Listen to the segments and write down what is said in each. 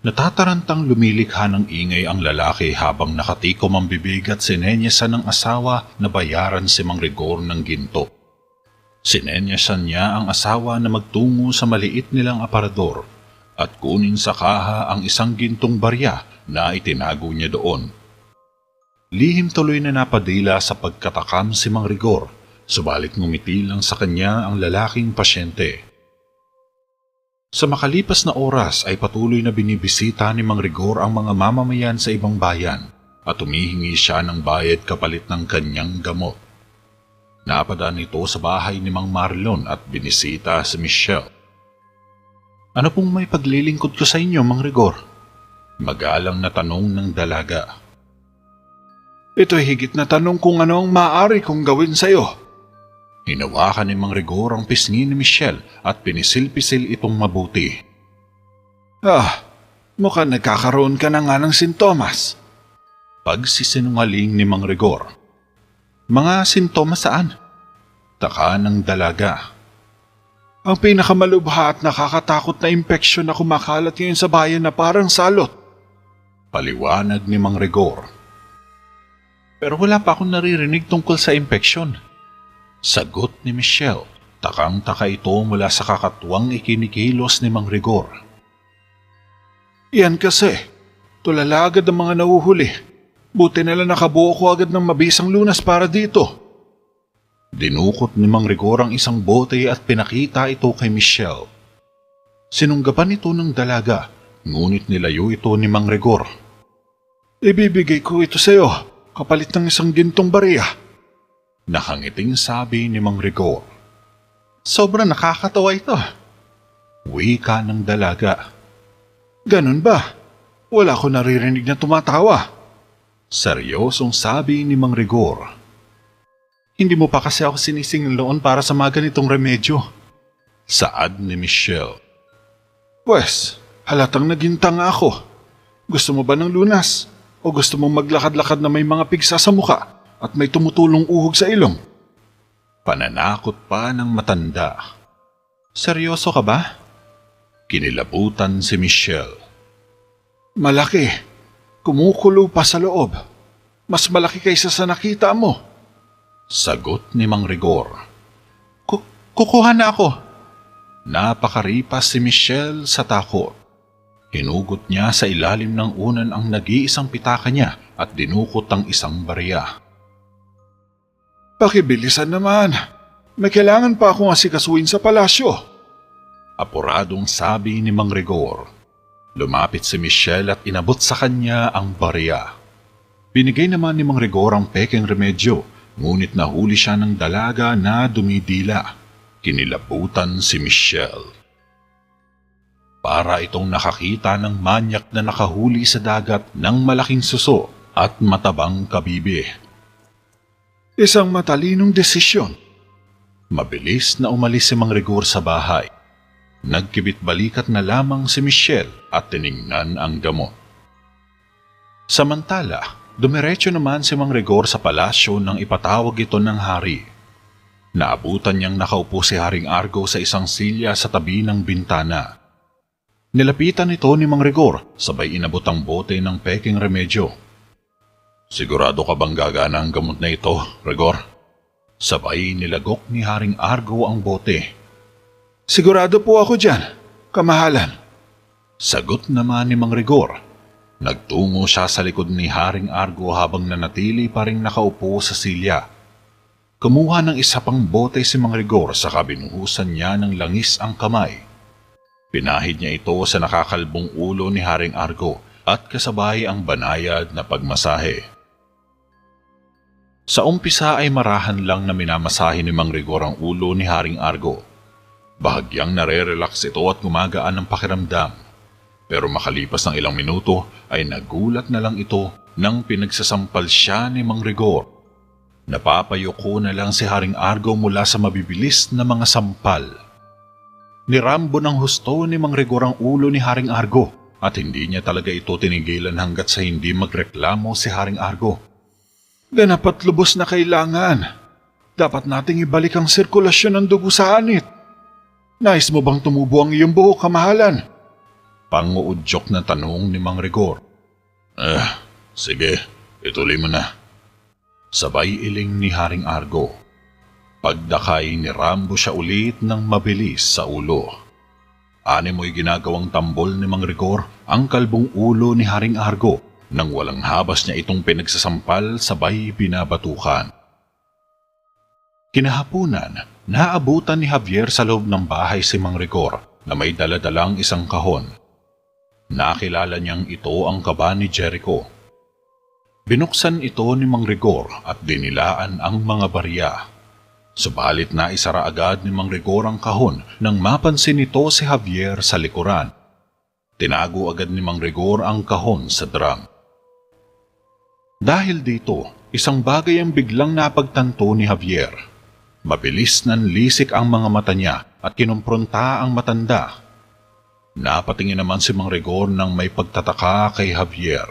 Natatarantang lumilikha ng ingay ang lalaki habang nakatikom ang bibig at sinenyasan ng asawa na bayaran si Mang Rigor ng ginto. Sinenyasan niya ang asawa na magtungo sa maliit nilang aparador at kunin sa kaha ang isang gintong barya na itinago niya doon. Lihim tuloy na napadila sa pagkatakam si Mang Rigor, subalit ngumiti lang sa kanya ang lalaking pasyente. Sa makalipas na oras ay patuloy na binibisita ni Mang Rigor ang mga mamamayan sa ibang bayan at humihingi siya ng bayad kapalit ng kanyang gamot. Napadaan ito sa bahay ni Mang Marlon at binisita si Michelle. "Ano pong may paglilingkod ko sa inyo, Mang Rigor?" Magalang na tanong ng dalaga. "Ito'y higit na tanong kung ano ang maaari kong gawin sa iyo." Hinawakan ni Mang Rigor ang pisngi ni Michelle at pinisil-pisil itong mabuti. Mukhang nagkakaroon ka na nga ng sintomas." Pagsisinungaling ni Mang Rigor. "Mga sintomas saan?" Taka ng dalaga. "Ang pinakamalubha at nakakatakot na impeksyon na kumakalat ngayon sa bayan na parang salot." Paliwanag ni Mang Rigor. "Pero wala pa akong naririnig tungkol sa impeksyon." Sagot ni Michelle. Takang-taka ito mula sa kakatuwang ikinikilos ni Mang Rigor. "Yan kasi, tulala agad ang mga nahuhuli. Buti nila nakabuo ko agad ng mabisang lunas para dito." Dinukot ni Mang Rigor ang isang bote at pinakita ito kay Michelle. Sinunggaban ito ng dalaga, ngunit nilayo ito ni Mang Rigor. "Ibibigay ko ito sa iyo, kapalit ng isang gintong barya." Nakangiting sabi ni Mang Rigor. "Sobrang nakakatawa ito." Wika ng dalaga. "Ganun ba? Wala ko naririnig na tumatawa." Seryosong sabi ni Mang Rigor. "Hindi mo pa kasi ako sinisingil noon para sa mga ganitong remedyo." Saad ni Michelle. "Pwes, halatang nagintanga ako. Gusto mo ba ng lunas? O gusto mong maglakad-lakad na may mga pigsa sa muka at may tumutulong uhog sa ilong?" Pananakot pa ng matanda. "Seryoso ka ba?" Kinilabutan si Michelle. "Malaki. Kumukulo pa sa loob. Mas malaki kaysa sa nakita mo." Sagot ni Mang Rigor. Kukuha na ako." Napakaripas si Michelle sa takot. Hinugot niya sa ilalim ng unan ang nag-iisang pitaka niya at dinukot ang isang barya. "Pakibilisan naman. May kailangan pa akong asikasuin sa palasyo." Apuradong sabi ni Mang Rigor. Lumapit si Michelle at inabot sa kanya ang barya. Binigay naman ni Mang Rigor ang pekeng remedyo, ngunit nahuli siya ng dalaga na dumidila. Kinilabutan si Michelle. Para itong nakakita ng manyak na nakahuli sa dagat ng malaking suso at matabang kabibi. Isang matalinong desisyon. Mabilis na umalis si Mang Rigor sa bahay. Nagkibit-balikat na lamang si Michelle at tiningnan ang gamot. Samantala, dumiretso naman si Mang Rigor sa palasyo nang ipatawag ito ng hari. Naabutan niyang nakaupo si Haring Argo sa isang silya sa tabi ng bintana. Nilapitan ito ni Mang Rigor, sabay inabot ang bote ng peking remedyo. "Sigurado ka bang gagana ang gamot na ito, Rigor?" Sabay nilagok ni Haring Argo ang bote. "Sigurado po ako dyan, kamahalan." Sagot naman ni Mang Rigor. Nagtungo siya sa likod ni Haring Argo habang nanatili pa ring nakaupo sa silya. Kumuha ng isa pang bote si Mang Rigor saka binuhusan niya ng langis ang kamay. Pinahid niya ito sa nakakalbong ulo ni Haring Argo at kasabay ang banayad na pagmasahe. Sa umpisa ay marahan lang na minamasahe ni Mang Rigor ang ulo ni Haring Argo. Bahagyang nare-relax ito at gumagaan ang pakiramdam. Pero makalipas ng ilang minuto ay nagulat na lang ito nang pinagsasampal siya ni Mang Rigor. Napapayuko na lang si Haring Argo mula sa mabibilis na mga sampal. Nirambo ng husto ni Mang Rigor ang ulo ni Haring Argo at hindi niya talaga ito tinigilan hanggat sa hindi magreklamo si Haring Argo. "Ganap at lubos na kailangan. Dapat nating ibalik ang sirkulasyon ng dugo sa anit. Nais mo bang tumubo ang iyong buhok, kamahalan?" Panguudyok na tanong ni Mang Rigor. Sige, ituloy mo na. Sabay iling ni Haring Argo. Pagdakay ni Rambo siya ulit ng mabilis sa ulo. Mo'y ginagawang tambol ni Mang Rigor ang kalbong ulo ni Haring Argo nang walang habas niya itong pinagsasampal sabay binabatukan. Kinahapunan, naabutan ni Javier sa loob ng bahay si Mang Rigor na may daladalang isang kahon. Nakilala niyang ito ang kaba ni Jericho. Binuksan ito ni Mang Rigor at dinilaan ang mga barya. Subalit na isara agad ni Mang Rigor ang kahon nang mapansin nito si Javier sa likuran. Tinago agad ni Mang Rigor ang kahon sa drum. Dahil dito, isang bagay ang biglang napagtanto ni Javier. Mabilis nanlisik ang mga mata niya at kinumpronta ang matanda. Napatingin naman si Mang Rigor nang may pagtataka kay Javier.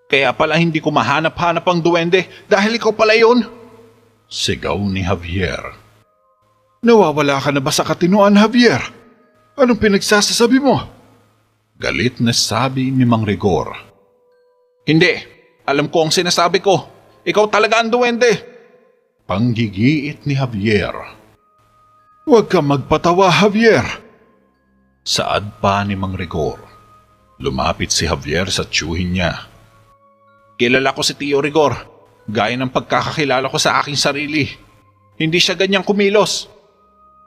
Kaya pala hindi ko mahanap-hanap ang duwende dahil ikaw pala yun? Sigaw ni Javier. Nawawala ka na ba sa katinuan, Javier? Anong pinagsasasabi mo? Galit na sabi ni Mang Rigor. Hindi, alam ko ang sinasabi ko. Ikaw talaga ang duwende. Panggigiit ni Javier. Huwag kang magpatawa, Javier. Saad pa ni Mang Rigor. Lumapit si Javier sa tiyuhin niya. Kilala ko si Tio Rigor. Gaya ng pagkakakilala ko sa aking sarili. Hindi siya ganyang kumilos.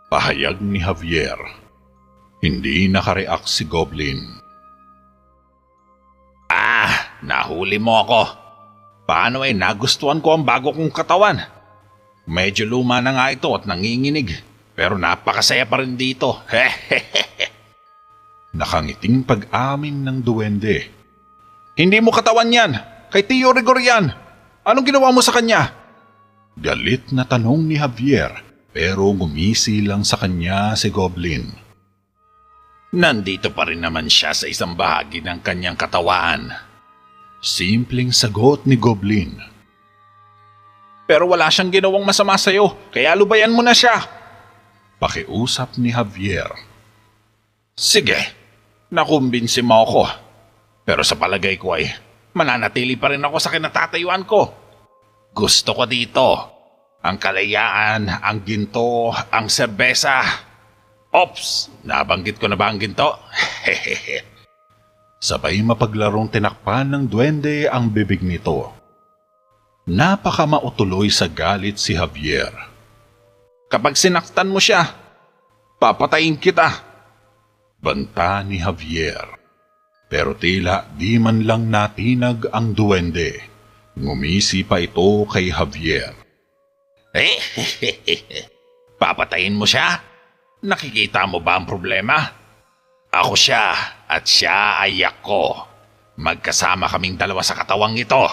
Pahayag ni Javier. Hindi nakareact si Goblin. Nahuli mo ako. Paano nagustuhan ko ang bago kong katawan? Medyo luma na nga ito at nanginginig. Pero napakasaya pa rin dito. Nakangiting pag-amin ng duwende. Hindi mo katawan yan. Kay Tio Rigor yan. Anong ginawa mo sa kanya? Galit na tanong ni Javier pero ngumisi lang sa kanya si Goblin. Nandito pa rin naman siya sa isang bahagi ng kanyang katawan. Simpleng sagot ni Goblin. Pero wala siyang ginawang masama sa'yo, kaya lubayan mo na siya. Pakiusap ni Javier. Sige, nakumbinsi mo ako. Pero sa palagay ko mananatili pa rin ako sa kinatatayuan ko. Gusto ko dito ang kalayaan, ang ginto, ang serbesa. Ops, nabanggit ko na ba ang ginto? Sabay mapaglarong tinakpan ng duwende ang bibig nito. Napakamautuloy sa galit si Javier. Kapag sinaktan mo siya, papatayin kita. Banta ni Javier. Pero tila di man lang natinag ang duwende. Ngumisi pa ito kay Javier. Papatayin mo siya? Nakikita mo ba ang problema? Ako siya at siya ay ako. Magkasama kaming dalawa sa katawang ito.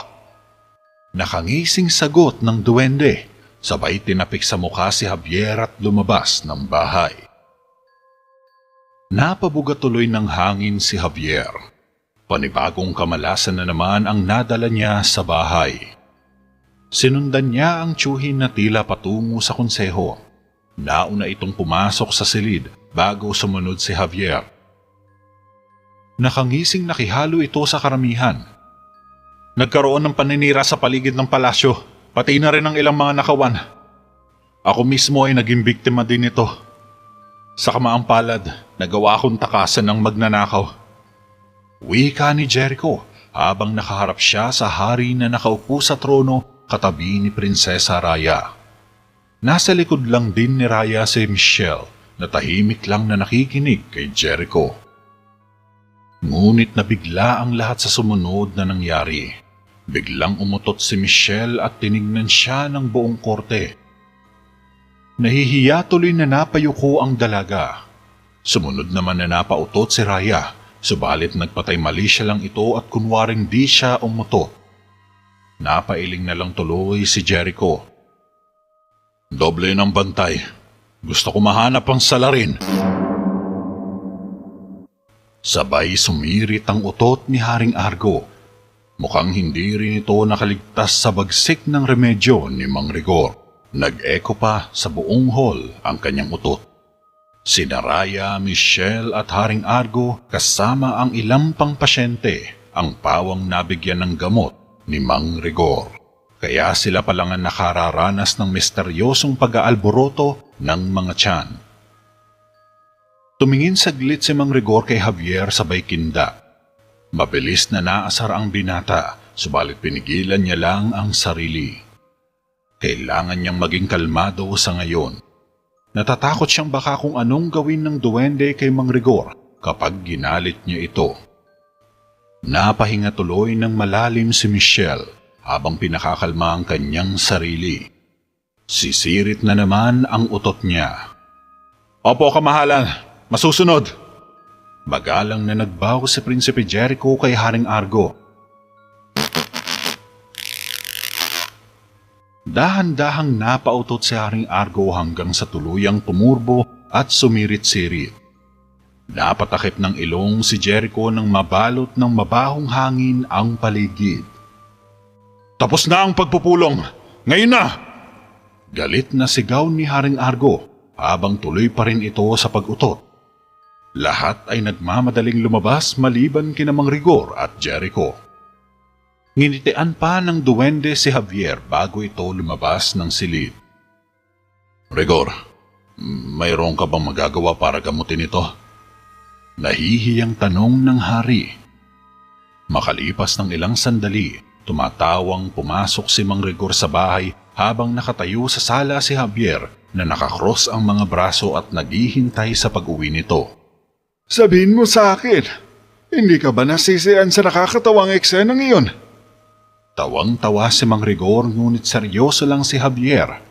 Nakangising sagot ng duwende. Sabay tinapik sa mukha si Javier at lumabas ng bahay. Napabuga tuloy ng hangin si Javier. Panibagong kamalasan na naman ang nadala niya sa bahay. Sinundan niya ang tiyuhin na tila patungo sa konseho. Nauna itong pumasok sa silid bago sumunod si Javier. Nakangising nakihalo ito sa karamihan. Nagkaroon ng paninira sa paligid ng palasyo, pati na rin ang ilang mga nakawan. Ako mismo ay naging biktima din nito. Sa kamaang palad, nagawa akong takasan ng magnanakaw. Wika ni Jericho habang nakaharap siya sa hari na nakaupo sa trono katabi ni Prinsesa Raya. Nasa likod lang din ni Raya si Michelle na tahimik lang na nakikinig kay Jericho. Ngunit nabigla ang lahat sa sumunod na nangyari. Biglang umutot si Michelle at tinignan siya ng buong korte. Nahihiya tuloy na napayuko ang dalaga. Sumunod naman na napautot si Raya, subalit nagpatay mali siya lang ito at kunwaring di siya umutot. Napailing na lang tuloy si Jericho. Doble ng bantay. Gusto ko mahanap ang salarin. Sabay sumirit ang utot ni Haring Argo. Mukhang hindi rin ito nakaligtas sa bagsik ng remedyo ni Mang Rigor. Nag-echo pa sa buong hall ang kanyang utot. Sina Raya, Michelle at Haring Argo kasama ang ilang pang pasyente ang pawang nabigyan ng gamot ni Mang Rigor. Kaya sila palang ang nakararanas ng misteryosong pag-aalboroto ng mga tiyan. Tumingin saglit si Mang Rigor kay Javier sabay kinda. Mabilis na naasar ang binata, subalit pinigilan niya lang ang sarili. Kailangan niyang maging kalmado sa ngayon. Natatakot siyang baka kung anong gawin ng duwende kay Mang Rigor kapag ginalit niya ito. Napahinga tuloy ng malalim si Michelle habang pinakakalma ang kanyang sarili. Sisirit na naman ang utot niya. Opo, kamahalan. Masusunod. Magalang na nagbago si Prinsipe Jericho kay Haring Argo. Dahan-dahang napautot si Haring Argo hanggang sa tuluyang tumurbo at sumirit-sirit. Napatakip ng ilong si Jericho nang mabalot ng mabahong hangin ang paligid. Tapos na ang pagpupulong! Ngayon na! Galit na sigaw ni Haring Argo habang tuloy pa rin ito sa pag-utot. Lahat ay nagmamadaling lumabas maliban kina Mang Rigor at Jericho. Nginitian pa ng duwende si Javier bago ito lumabas ng silid. Rigor, mayroon ka bang magagawa para gamutin ito? Nahihiyang tanong ng hari. Makalipas ng ilang sandali, tumatawang pumasok si Mang Rigor sa bahay habang nakatayo sa sala si Javier na nakakross ang mga braso at naghihintay sa pag-uwi nito. Sabihin mo sa akin, hindi ka ba nasisiyan sa nakakatawang eksena ngayon? Tawang-tawa si Mang Rigor ngunit seryoso lang si Javier.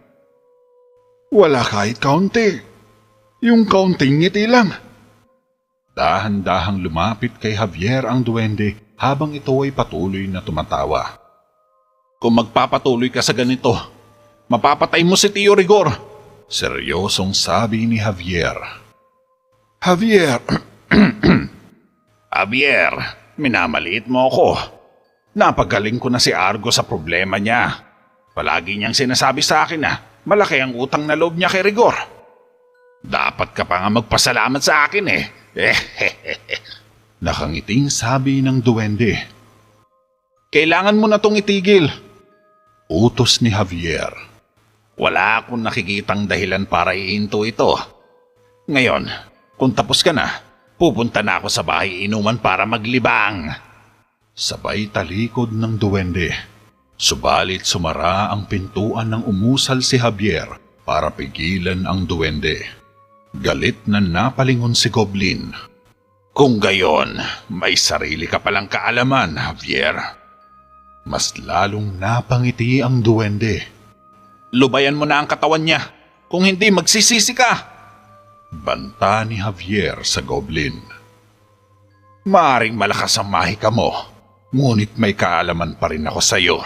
Wala kahit kaunti. Yung kaunting ngiti lang. Dahan-dahang lumapit kay Javier ang duwende habang ito ay patuloy na tumatawa. Kung magpapatuloy ka sa ganito, mapapatay mo si Tio Rigor. Seryosong sabi ni Javier. Javier, Javier, minamaliit mo ako. Napagaling ko na si Argo sa problema niya. Palagi niyang sinasabi sa akin na malaki ang utang na loob niya kay Rigor. Dapat ka pa nga magpasalamat sa akin eh. Nakangiting sabi ng duwende. Kailangan mo na tong itigil. Utos ni Javier. Wala akong nakikitang dahilan para ihinto ito. Ngayon, kung tapos ka na, pupunta na ako sa bahay inuman para maglibang. Sabay talikod ng duwende. Subalit sumara ang pintuan ng umusal si Javier para pigilan ang duwende. Galit na napalingon si Goblin. Kung gayon, may sarili ka palang kaalaman, Javier. Mas lalong napangiti ang duwende. Lubayan mo na ang katawan niya. Kung hindi, magsisisi ka. Banta ni Javier sa Goblin. Maaring malakas ang mahika mo, ngunit may kaalaman pa rin ako sa iyo.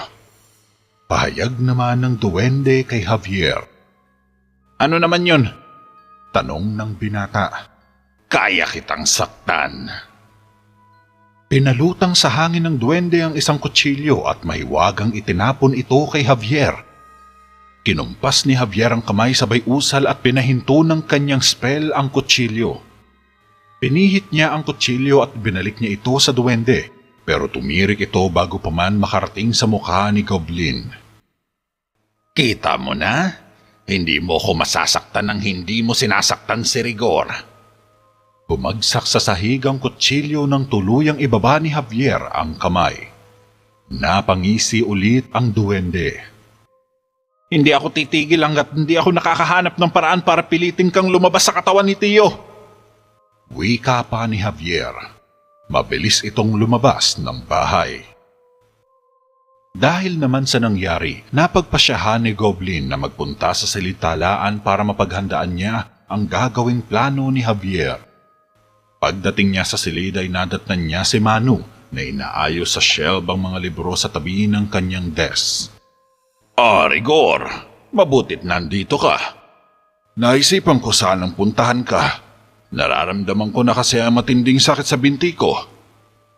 Pahayag naman ng duwende kay Javier. Ano naman yun? Tanong ng binata. Kaya kitang saktan. Pinalutang sa hangin ng duwende ang isang kutsilyo at mahiwagang itinapon ito kay Javier. Kinumpas ni Javier ang kamay sabay usal at pinahinto ng kanyang spell ang kutsilyo. Pinihit niya ang kutsilyo at binalik niya ito sa duwende, pero tumirik ito bago pa man makarating sa mukha ni Goblin. Kita mo na? Hindi mo ko masasaktan ng hindi mo sinasaktan si Rigor. Bumagsak sa sahig ang kutsilyo ng tuluyang ibaba ni Javier ang kamay. Napangisi ulit ang duwende. Hindi ako titigil hanggat hindi ako nakakahanap ng paraan para pilitin kang lumabas sa katawan ni Tio. Wika pa ni Javier. Mabilis itong lumabas ng bahay. Dahil naman sa nangyari, napagpasyahan ni Goblin na magpunta sa silid-talaan para mapaghandaan niya ang gagawing plano ni Javier. Pagdating niya sa silid ay nadatnan niya si Manu na inaayos sa shelf ang mga libro sa tabi ng kanyang desk. Rigor, mabutit nandito ka. Naisipan ko sanang puntahan ka. Nararamdaman ko na kasi ang matinding sakit sa binti ko.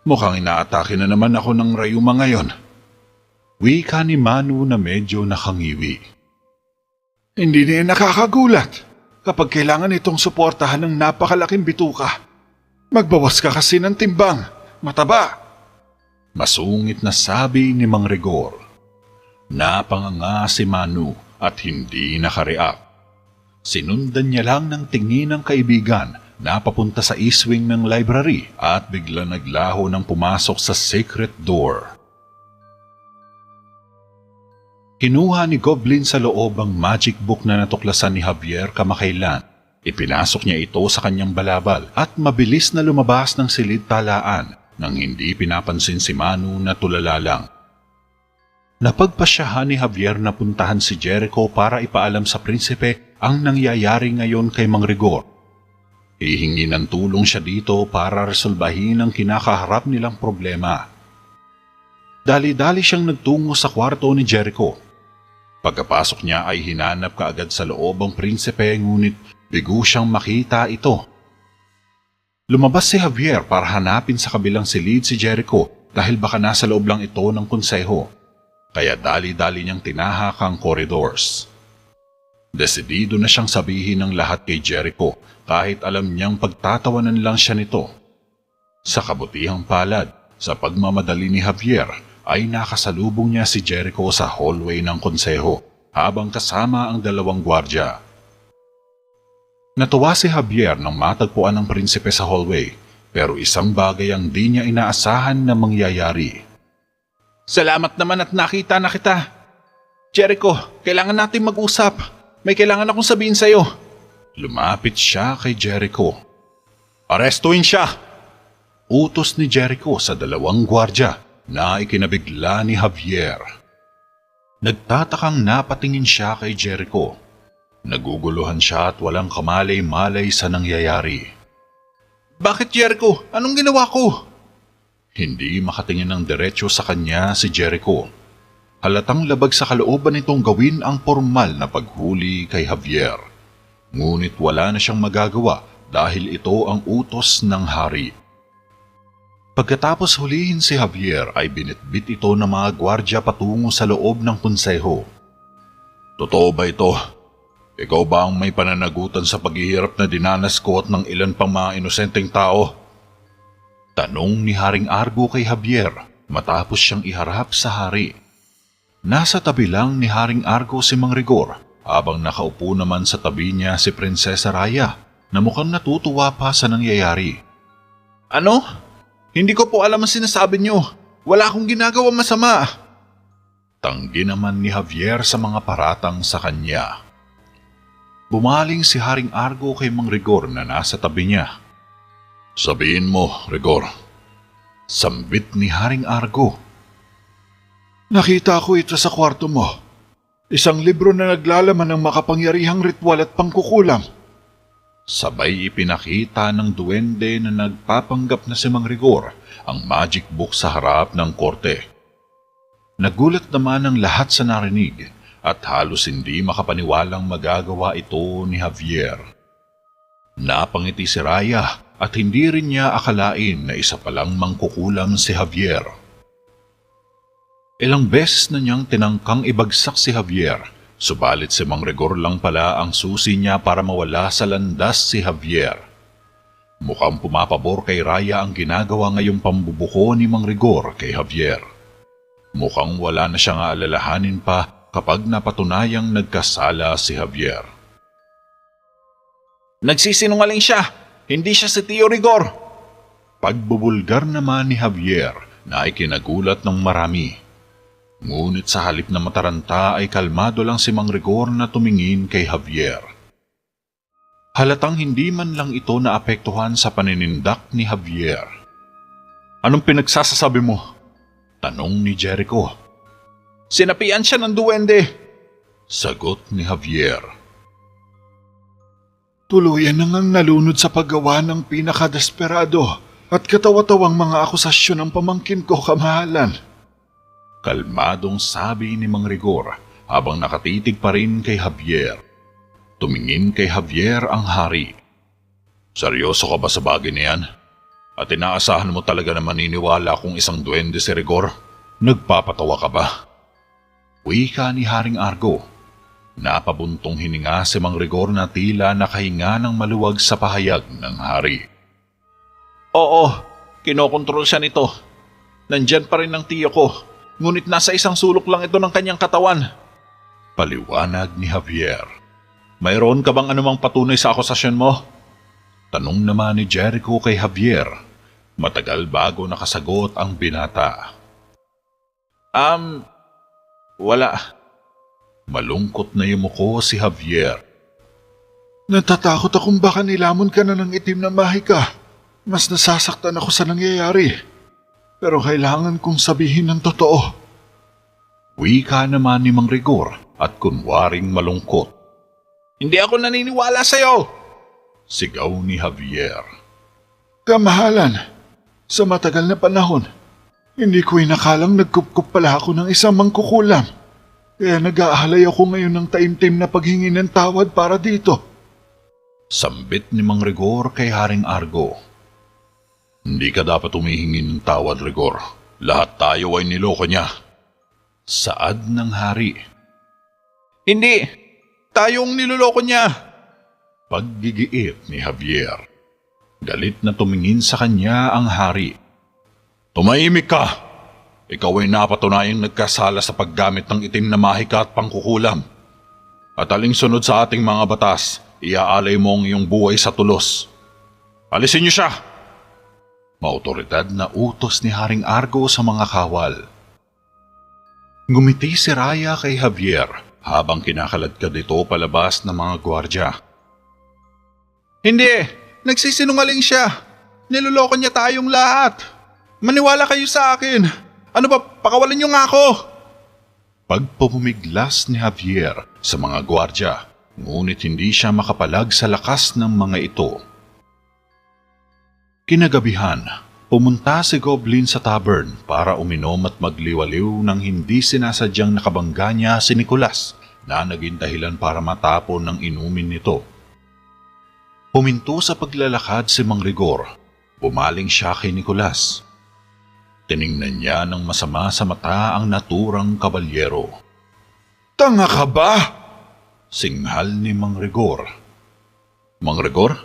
Mukhang inaatake na naman ako ng rayuma ngayon. Wika ni Manu na medyo nakangiwi. Hindi na nakakagulat. kapag kailangan itong suportahan ng napakalaking bituka. Magbawas ka kasi ng timbang. Mataba. Masungit na sabi ni Mang Rigor. Napanganga si Manu at hindi nakareact. Sinundan niya lang ng tingin ng kaibigan na papunta sa east wing ng library at bigla naglaho nang pumasok sa secret door. Kinuha ni Goblin sa loob ang magic book na natuklasan ni Javier kamakailan. Ipinasok niya ito sa kanyang balabal at mabilis na lumabas ng silid talaan nang hindi pinapansin si Manu na tulala lang. Napagpasyahan ni Javier na puntahan si Jericho para ipaalam sa prinsipe ang nangyayari ngayon kay Mang Rigor. Hihingi ng tulong siya dito para resolbahin ang kinakaharap nilang problema. Dali-dali siyang nagtungo sa kwarto ni Jericho. Pagkapasok niya ay hinanap kaagad sa loob ang prinsipe ngunit bigo siyang makita ito. Lumabas si Javier para hanapin sa kabilang silid si Jericho dahil baka nasa loob lang ito ng konseho. Kaya dali-dali niyang tinahak ang corridors. Desidido na siyang sabihin ang lahat kay Jericho kahit alam niyang pagtatawanan lang siya nito. Sa kabutihang palad, sa pagmamadali ni Javier ay nakasalubong niya si Jericho sa hallway ng konseho habang kasama ang dalawang gwardya. Natuwa si Javier nang matagpuan ng prinsipe sa hallway pero isang bagay ang di niya inaasahan na mangyayari. Salamat naman at nakita na kita. Jericho, kailangan natin mag-usap. May kailangan akong sabihin sa'yo. Lumapit siya kay Jericho. Arestuin siya! Utos ni Jericho sa dalawang gwardya na ikinabigla ni Javier. Nagtatakang napatingin siya kay Jericho. Naguguluhan siya at walang kamalay-malay sa nangyayari. Bakit, Jericho? Anong ginawa ko? Hindi makatingin ng diretsyo sa kanya si Jericho. Halatang labag sa kalooban nitong gawin ang formal na paghuli kay Javier. Ngunit wala na siyang magagawa dahil ito ang utos ng hari. Pagkatapos hulihin si Javier ay binitbit ito ng mga gwardya patungo sa loob ng konseho. Totoo ba ito? Ikaw ba ang may pananagutan sa paghihirap na dinanas ko at ng ilan pang mga inosenteng tao? Tanong ni Haring Argo kay Javier matapos siyang iharap sa hari. Nasa tabi lang ni Haring Argo si Mang Rigor habang nakaupo naman sa tabi niya si Prinsesa Raya na mukhang natutuwa pa sa nangyayari. Ano? Hindi ko po alam ang sinasabi niyo. Wala akong ginagawa masama. Tanggi naman ni Javier sa mga paratang sa kanya. Bumaling si Haring Argo kay Mang Rigor na nasa tabi niya. Sabihin mo, Rigor. Sambit ni Haring Argo. Nakita ko ito sa kwarto mo. Isang libro na naglalaman ng makapangyarihang ritual at pangkukulam. Sabay ipinakita ng duwende na nagpapanggap na si Mang Rigor ang magic book sa harap ng korte. Nagulat naman ang lahat sa narinig at halos hindi makapaniwalang magagawa ito ni Javier. Napangiti si Raya at hindi rin niya akalain na isa palang mangkukulam si Javier. Ilang beses na niyang tinangkang ibagsak si Javier, subalit si Mang Rigor lang pala ang susi niya para mawala sa landas si Javier. Mukhang pumapabor kay Raya ang ginagawa ngayong pambubuko ni Mang Rigor kay Javier. Mukhang wala na siyang aalalahanin pa kapag napatunayang nagkasala si Javier. Nagsisinungaling siya! Hindi siya si Tio Rigor! Pagbubulgar naman ni Javier na ikinagulat ng marami. Ngunit sa halip na mataranta ay kalmado lang si Mang Rigor na tumingin kay Javier. Halatang hindi man lang ito naapektuhan sa paninindak ni Javier. Anong pinagsasasabi mo? Tanong ni Jericho. Sinapian siya ng duwende. Sagot ni Javier. Tuluyan na ngang nalunod sa paggawa ng pinakadesperado at katawa-tawang mga akusasyon ng pamangkin ko, kamahalan. Kalmadong sabi ni Mang Rigor habang nakatitig pa rin kay Javier. Tumingin kay Javier ang hari. Seryoso ka ba sa bagay na yan? At inaasahan mo talaga na maniniwala kung isang duwende si Rigor? Nagpapatawa ka ba? Wika ni Haring Argo. Napabuntong hininga si Mang Rigor na tila nakahinga ng maluwag sa pahayag ng hari. Oo, kinokontrol siya nito. Nandyan pa rin ang tiyo ko, ngunit nasa isang sulok lang ito ng kanyang katawan. Paliwanag ni Javier. Mayroon ka bang anumang patunay sa akusasyon mo? Tanong naman ni Jericho kay Javier. Matagal bago nakasagot ang binata. Wala. Malungkot na yumuko si Javier. Natatakot akong baka nilamon ka na ng itim na mahika. Mas nasasaktan ako sa nangyayari. Pero kailangan kong sabihin ng totoo. Wika naman ni Mang Rigor at kunwaring malungkot. Hindi ako naniniwala sa'yo! Sigaw ni Javier. Kamahalan, sa matagal na panahon, hindi ko inakalang nagkupkup pala ako ng isang mangkukulam. Kaya nag-aalay ako ngayon ng taimtim na paghingi ng tawad para dito. Sambit ni Mang Rigor kay Haring Argo. Hindi ka dapat humihingi ng tawad, Rigor. Lahat tayo ay niloko niya. Saad ng hari. Hindi! Tayong niloloko niya! Paggigiit ni Javier. Galit na tumingin sa kanya ang hari. Tumahimik ka! Ikaw ay napatunayang nagkasala sa paggamit ng itim na mahika at pangkukulam. At alinsunod sa ating mga batas, iaalay mo ang iyong buhay sa tulos. Alisin niyo siya! Maotoridad na utos ni Haring Argo sa mga kawal. Ngumiti si Raya kay Javier habang kinakaladkad ito palabas ng mga gwardya. Hindi! Nagsisinungaling siya! Niloloko niya tayong lahat! Maniwala kayo sa akin! Ano ba, pakawalan niyo nga ako! Pagpumiglas ni Javier sa mga gwardya, ngunit hindi siya makapalag sa lakas ng mga ito. Kinagabihan, pumunta si Goblin sa tavern para uminom at magliwaliw nang hindi sinasadyang nakabangga niya si Nicolas na naging dahilan para matapon ng inumin nito. Huminto sa paglalakad si Mang Rigor. Bumaling siya kay Nicolas. Tiningnan niya ng masama sa mata ang naturang kabalyero. Tanga ka ba? Singhal ni Mang Rigor. Mang Rigor?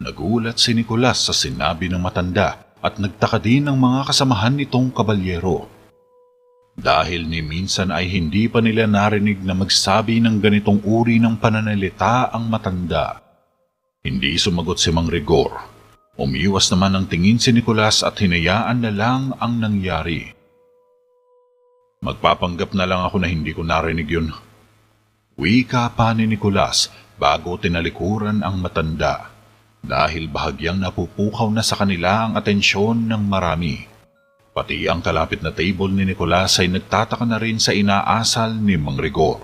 Nagulat si Nicolas sa sinabi ng matanda at nagtaka din ang mga kasamahan nitong kabalyero. Dahil ni minsan ay hindi pa nila narinig na magsabi ng ganitong uri ng pananalita ang matanda. Hindi sumagot si Mang Rigor. Umiwas naman ang tingin si Nicolas at hinayaan na lang ang nangyari. Magpapanggap na lang ako na hindi ko narinig yun. Wika pa ni Nicolas bago tinalikuran ang matanda dahil bahagyang napupukaw na sa kanila ang atensyon ng marami. Pati ang kalapit na table ni Nicolas ay nagtataka na rin sa inaasal ni Mang Rigor.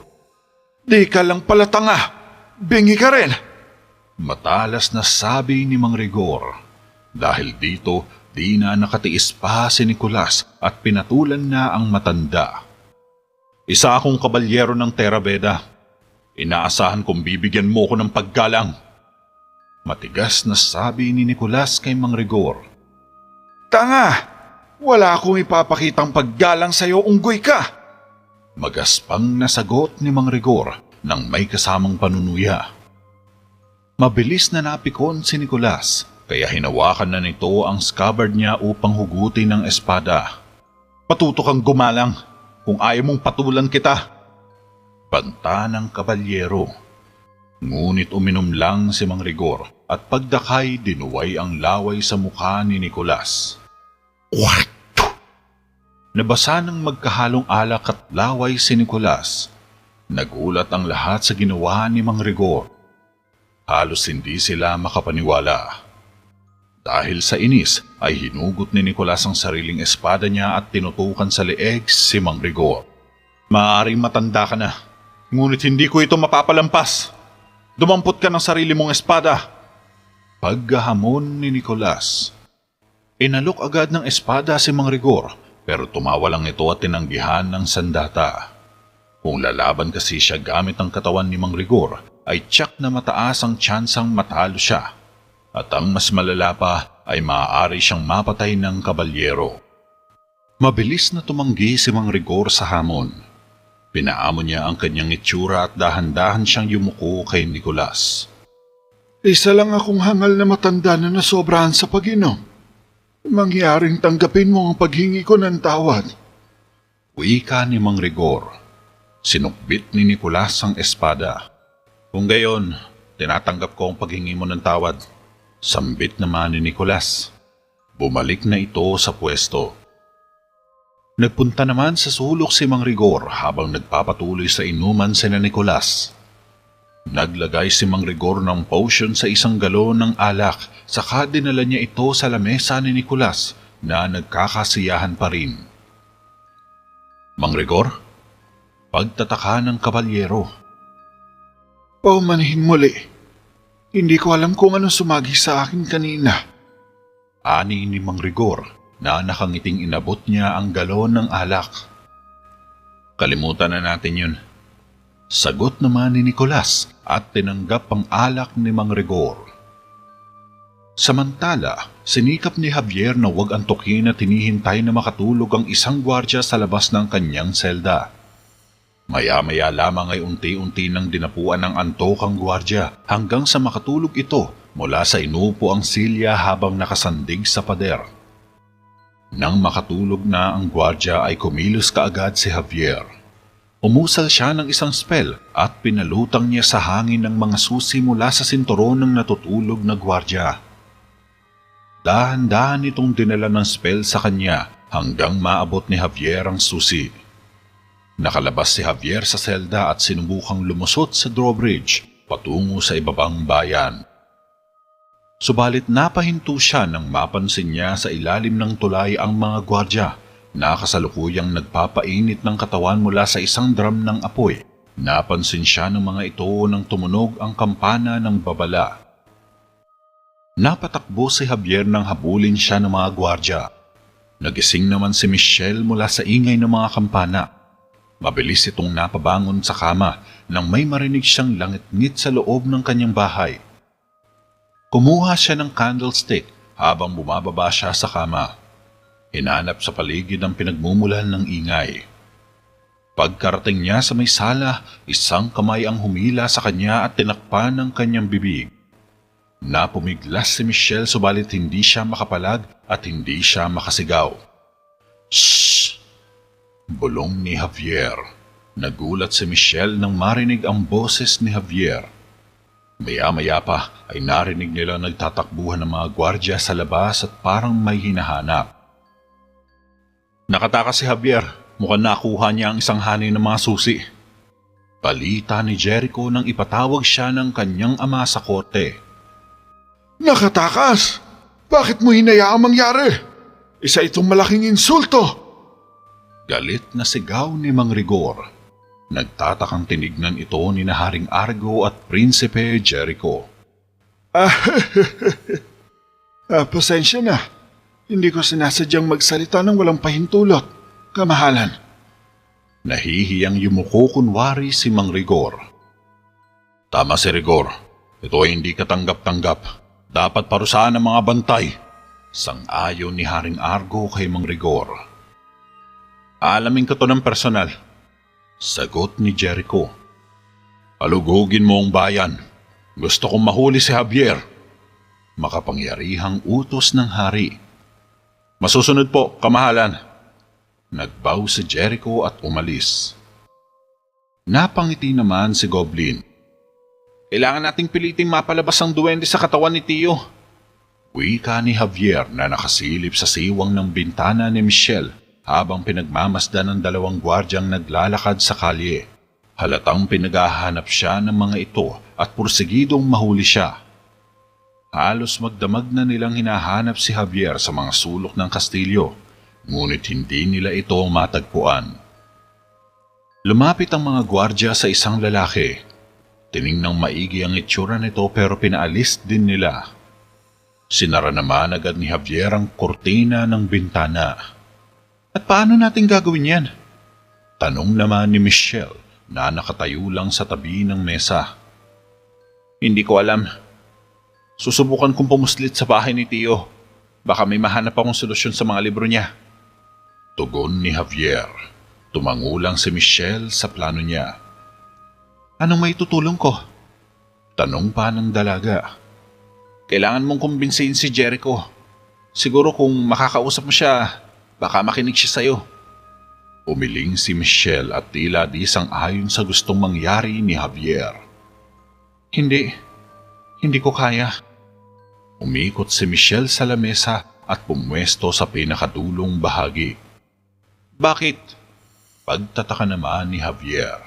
Di ka lang pala tanga. Bingi ka rin. Matalas na sabi ni Mang Rigor. Dahil dito, di na nakatiis pa si Nicolas at pinatulan na ang matanda. Isa akong kabalyero ng Terabeda. Inaasahan kong bibigyan mo ko ng paggalang. Matigas na sabi ni Nicolas kay Mang Rigor. Tanga! Wala akong ipapakitang paggalang sa'yo, unggoy ka! Magaspang na sagot ni Mang Rigor nang may kasamang panunuya. Mabilis na napikon si Nicolas, kaya hinawakan na nito ang scabbard niya upang hugutin ng espada. Patuto kang gumalang kung ayaw mong patulan kita. Banta ng kabalyero. Ngunit uminom lang si Mang Rigor at pagdakay dinuway ang laway sa mukha ni Nicolas. Nabasa ng magkahalong alak at laway si Nicolas. Nagulat ang lahat sa ginawa ni Mang Rigor. Halos hindi sila makapaniwala. Dahil sa inis ay hinugot ni Nicolas ang sariling espada niya at tinutukan sa leeg si Mang Rigor. Maaaring matanda ka na, ngunit hindi ko ito mapapalampas. Dumampot ka ng sarili mong espada. Paggahamon ni Nicolas. Inalok agad ng espada si Mang Rigor pero tumawa lang ito at tinanggihan ng sandata. Kung lalaban kasi siya gamit ang katawan ni Mang Rigor, ay tiyak na mataas ang tsansang matalo siya. At ang mas malala pa ay maaari siyang mapatay ng kabalyero. Mabilis na tumanggi si Mang Rigor sa hamon. Pinaamo niya ang kanyang itsura at dahan-dahan siyang yumuko kay Nicolas. Isa lang akong hangal na matanda na nasobrahan sa pag-inom. Mangyaring tanggapin mo ang paghingi ko ng tawad. Wika ni Mang Rigor. Sinukbit ni Nicolas ang espada. Kung gayon, tinatanggap ko ang paghingi mo ng tawad. Sambit naman ni Nicolas. Bumalik na ito sa pwesto. Nagpunta naman sa sulok si Mang Rigor habang nagpapatuloy sa inuman sina Nicolas. Naglagay si Mang Rigor ng potion sa isang galon ng alak, saka dinala niya ito sa lamesa ni Nicolas na nagkakasiyahan pa rin. Mang Rigor, pagtataka ng kabalyero. Paumanhin muli. Hindi ko alam kung ano sumagi sa akin kanina. Ani ni Mang Rigor na nakangiting inabot niya ang galon ng alak. Kalimutan na natin yun. Sagot naman ni Nicolas at tinanggap ang alak ni Mang Rigor. Samantala, sinikap ni Javier na huwag antukin at hinihintay na makatulog ang isang gwardya sa labas ng kanyang selda. Maya-maya lamang ay unti-unti nang dinapuan ng antok ang gwardya hanggang sa makatulog ito mula sa inuupo ang silya habang nakasandig sa pader. Nang makatulog na ang gwardya ay kumilos kaagad si Javier. Umusal siya ng isang spell at pinalutang niya sa hangin ng mga susi mula sa sinturon ng natutulog na gwardya. Dahan-dahan itong dinala ng spell sa kanya hanggang maabot ni Javier ang susi. Nakalabas si Javier sa selda at sinubukang lumusot sa drawbridge patungo sa ibabang bayan. Subalit napahinto siya nang mapansin niya sa ilalim ng tulay ang mga gwardya na kasalukuyang nagpapainit ng katawan mula sa isang drum ng apoy. Napansin siya ng mga ito nang tumunog ang kampana ng babala. Napatakbo si Javier nang habulin siya ng mga gwardya. Nagising naman si Michelle mula sa ingay ng mga kampana. Mabilis itong napabangon sa kama nang may marinig siyang langit-ngit sa loob ng kanyang bahay. Kumuha siya ng candlestick habang bumababa siya sa kama. Hinanap sa paligid ang pinagmumulan ng ingay. Pagkarating niya sa may sala, isang kamay ang humila sa kanya at tinakpan ang kanyang bibig. Napumiglas si Michelle subalit hindi siya makapalag at hindi siya makasigaw. Shhh! Bulong ni Javier. Nagulat si Michelle nang marinig ang boses ni Javier. Maya-maya pa ay narinig nila nagtatakbuhan ng mga gwardya sa labas at parang may hinahanap. Nakatakas si Javier. Mukhang nakuha niya ang isang hanin ng mga susi. Balita ni Jericho nang ipatawag siya ng kanyang ama sa korte. Nakatakas! Bakit mo hinayaang mangyari? Isa itong malaking insulto! Galit na sigaw ni Mang Rigor. Nagtatakang tinignan ito ni Haring Argo at Prinsipe Jericho. Pasensya na. Hindi ko sinasadyang magsalita ng walang pahintulot, kamahalan. Nahihiyang yumuko kunwari si Mang Rigor. Tama si Rigor. Ito ay hindi katanggap-tanggap. Dapat parusahan ng mga bantay. Sang-ayon ni Haring Argo kay Mang Rigor. Alamin ko to ng personal. Sagot ni Jericho. Alugugin mo ang bayan. Gusto kong mahuli si Javier. Makapangyarihang utos ng hari. Masusunod po, kamahalan. Nagbaw si Jericho at umalis. Napangiti naman si Goblin. Kailangan nating piliting mapalabas ang duwende sa katawan ni Tio. Wika ni Javier na nakasilip sa siwang ng bintana ni Michelle habang pinagmamasdan ng dalawang gwardyang naglalakad sa kalye. Halatang pinaghahanap siya ng mga ito at pursigidong mahuli siya. Halos magdamag na nilang hinahanap si Javier sa mga sulok ng kastilyo, ngunit hindi nila ito matagpuan. Lumapit ang mga gwardya sa isang lalaki. Tiningnang maigi ang itsura nito pero pinaalis din nila. Sinara naman agad ni Javier ang kortina ng bintana. At paano natin gagawin yan? Tanong naman ni Michelle na nakatayo lang sa tabi ng mesa. Hindi ko alam. Susubukan kong pumuslit sa bahay ni Tio. Baka may mahanap akong solusyon sa mga libro niya. Tugon ni Javier. Tumangulang si Michelle sa plano niya. Anong may tutulong ko? Tanong pa ng dalaga. Kailangan mong kumbinsihin si Jericho. Siguro kung makakausap mo siya, baka makinig siya sa'yo. Umiling si Michelle at tila di sang-ayon sa gustong mangyari ni Javier. Hindi ko kaya. Umikot si Michelle sa lamesa at pumwesto sa pinakadulong bahagi. Bakit? Pagtataka naman ni Javier.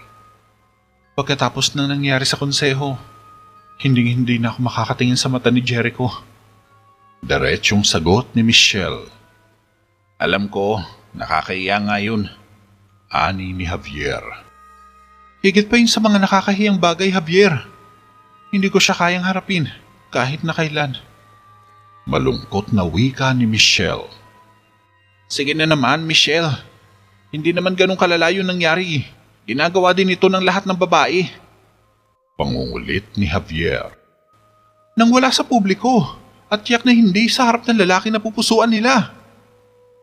Pagkatapos ng nangyari sa konseho, hindi na ako makakatingin sa mata ni Jericho. Diretsyong sagot ni Michelle. Alam ko, nakakahiya nga yun. Ani ni Javier. Higit pa yun sa mga nakakahiyang bagay, Javier. Hindi ko siya kayang harapin, kahit na kailan. Malungkot na wika ni Michelle. Sige na naman, Michelle. Hindi naman ganun kalala yung nangyari. Ginagawa din ito ng lahat ng babae. Pangungulit ni Javier. Nang wala sa publiko, at tiyak na hindi sa harap ng lalaki na pupusuan nila.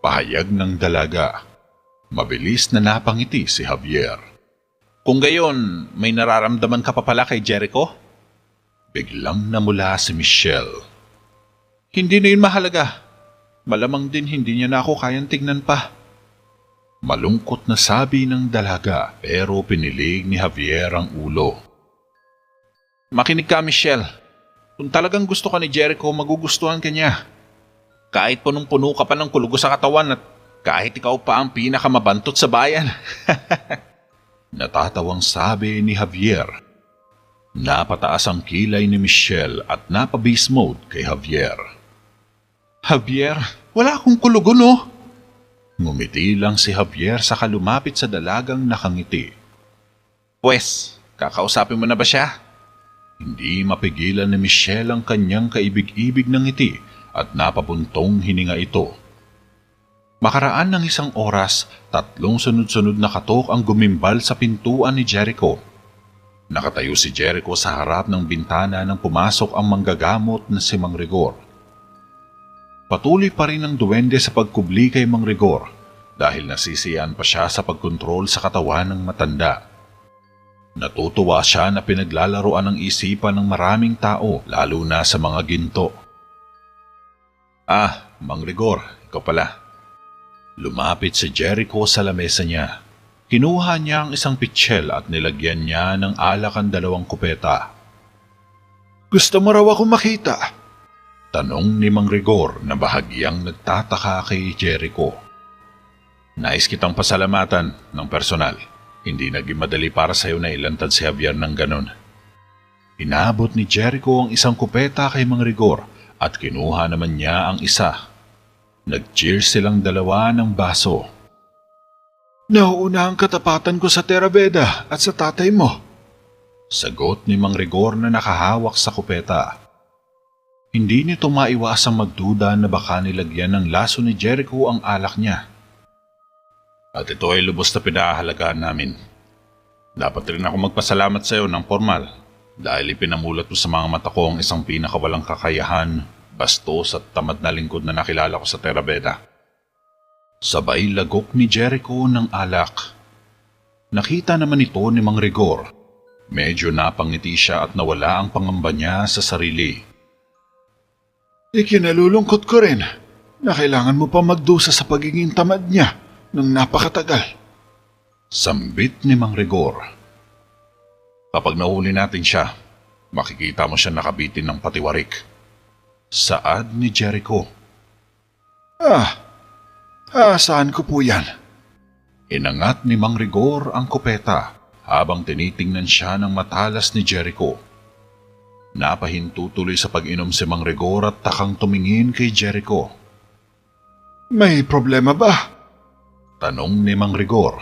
Pahayag ng dalaga. Mabilis na napangiti si Javier. Kung gayon, may nararamdaman ka pa pala kay Jericho? Biglang namula si Michelle. Hindi na yun mahalaga. Malamang din hindi niya na ako kayang tignan pa. Malungkot na sabi ng dalaga pero pinilig ni Javier ang ulo. Makinig ka, Michelle. Kung talagang gusto ka ni Jericho, magugustuhan ka niya. Kahit punong-puno ka pa ng kulugo sa katawan at kahit ikaw pa ang pinakamabantot sa bayan. Natatawang sabi ni Javier. Napataas ang kilay ni Michelle at napa-beast mode kay Javier. Javier, wala akong kulugo, no? Ngumiti lang si Javier sa kalumapit sa dalagang nakangiti. Pwes, kakausapin mo na ba siya? Hindi mapigilan ni Michelle ang kanyang kaibig-ibig ng ngiti at napabuntong hininga ito. Makaraan ng 1 oras, 3 sunod-sunod na katok ang gumimbal sa pintuan ni Jericho. Nakatayo si Jericho sa harap ng bintana nang pumasok ang manggagamot na si Mang Rigor. Patuloy pa rin ang duwende sa pagkubli kay Mang Rigor dahil nasisiyan pa siya sa pagkontrol sa katawan ng matanda. Natutuwa siya na pinaglalaroan ng isipan ng maraming tao lalo na sa mga ginto. Mang Rigor, ikaw pala. Lumapit si Jericho sa lamesa niya. Kinuha niya ang isang pitsyel at nilagyan niya ng alak ang 2 kupeta. Gusto mo raw ako makita? Tanong ni Mang Rigor na bahagyang nagtataka kay Jericho. Nais kitang pasalamatan ng personal. Hindi naging madali para sa'yo na ilantad si Javier ng ganon. Inabot ni Jericho ang 1 kupeta kay Mang Rigor at kinuha naman niya ang isa. Nag-cheers silang 2 ng baso. Nauuna ang katapatan ko sa Terabeda at sa tatay mo. Sagot ni Mang Rigor na nakahawak sa kupeta. Hindi nito maiwasang magduda na baka nilagyan ng laso ni Jericho ang alak niya. At ito ay lubos na pinahalagaan namin. Dapat rin ako magpasalamat sa iyo ng formal dahil ipinamulat mo sa mga mata ko ang isang pinakawalang kakayahan, bastos at tamad na lingkod na nakilala ko sa Terabeda. Sabay lagok ni Jericho ng alak. Nakita naman ito ni Mang Rigor. Medyo napangiti siya at nawala ang pangamba niya sa sarili. Ikinalulungkot ko rin na kailangan mo pa magdusa sa pagiging tamad niya ng napakatagal. Sambit ni Mang Rigor. Kapag nahuli natin siya, makikita mo siya nakabitin ng patiwarik. Saad ni Jericho. Saan ko po yan? Inangat ni Mang Rigor ang kupeta habang tinitingnan siya ng matalas ni Jericho. Napahinto tuloy sa pag-inom si Mang Rigor at takang tumingin kay Jericho. May problema ba? Tanong ni Mang Rigor.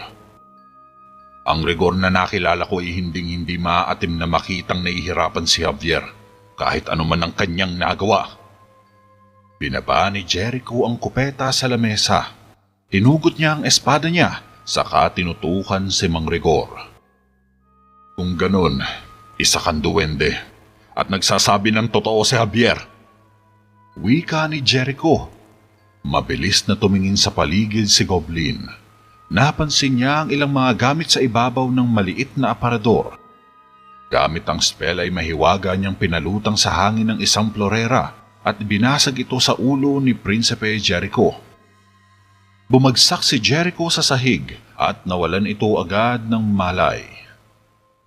Ang Rigor na nakilala ko ay hinding-hindi maaatim na makitang nahihirapan si Javier kahit anuman ang kanyang nagawa. Binaba ni Jericho ang kupeta sa lamesa. Tinugot niya ang espada niya, saka tinutukan si Mang Rigor. Kung ganun, isa kang duwende at nagsasabi ng totoo si Javier. Wika ni Jericho. Mabilis na tumingin sa paligid si Goblin. Napansin niya ang ilang mga gamit sa ibabaw ng maliit na aparador. Gamit ang spell ay mahiwaga niyang pinalutang sa hangin ng isang florera at binasag ito sa ulo ni Prinsipe Jericho. Bumagsak si Jericho sa sahig at nawalan ito agad ng malay.